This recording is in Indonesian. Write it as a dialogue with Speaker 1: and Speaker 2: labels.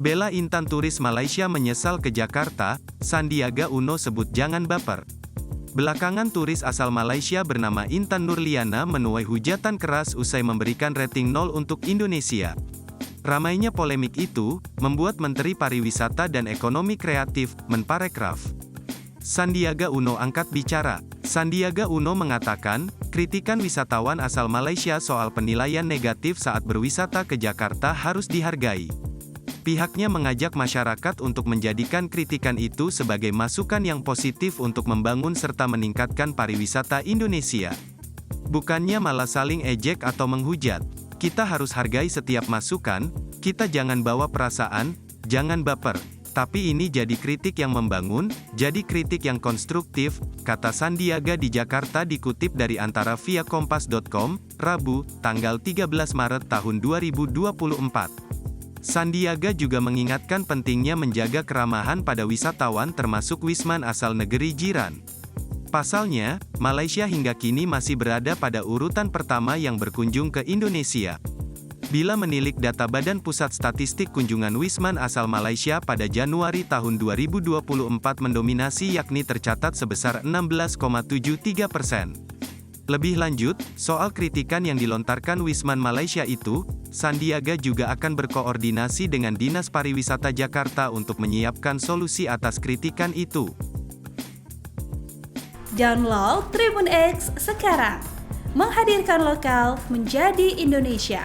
Speaker 1: Bella Intan turis Malaysia menyesal ke Jakarta, Sandiaga Uno sebut jangan baper. Belakangan turis asal Malaysia bernama Intan Nurliana menuai hujatan keras usai memberikan rating 0 untuk Indonesia. Ramainya polemik itu, membuat Menteri Pariwisata dan Ekonomi Kreatif, Menparekraf, Sandiaga Uno angkat bicara. Sandiaga Uno mengatakan, kritikan wisatawan asal Malaysia soal penilaian negatif saat berwisata ke Jakarta harus dihargai. Pihaknya mengajak masyarakat untuk menjadikan kritikan itu sebagai masukan yang positif untuk membangun serta meningkatkan pariwisata Indonesia. Bukannya malah saling ejek atau menghujat. Kita harus hargai setiap masukan, kita jangan bawa perasaan, jangan baper. Tapi ini jadi kritik yang membangun, jadi kritik yang konstruktif, kata Sandiaga di Jakarta dikutip dari antara via kompas.com, Rabu, tanggal 13 Maret tahun 2024. Sandiaga juga mengingatkan pentingnya menjaga keramahan pada wisatawan termasuk wisman asal negeri jiran. Pasalnya, Malaysia hingga kini masih berada pada urutan pertama yang berkunjung ke Indonesia. Bila menilik data Badan Pusat Statistik kunjungan wisman asal Malaysia pada Januari tahun 2024 mendominasi yakni tercatat sebesar 16,73%. Lebih lanjut, soal kritikan yang dilontarkan Wisman Malaysia itu, Sandiaga juga akan berkoordinasi dengan Dinas Pariwisata Jakarta untuk menyiapkan solusi atas kritikan itu.
Speaker 2: Download Tribun X sekarang, menghadirkan lokal menjadi Indonesia.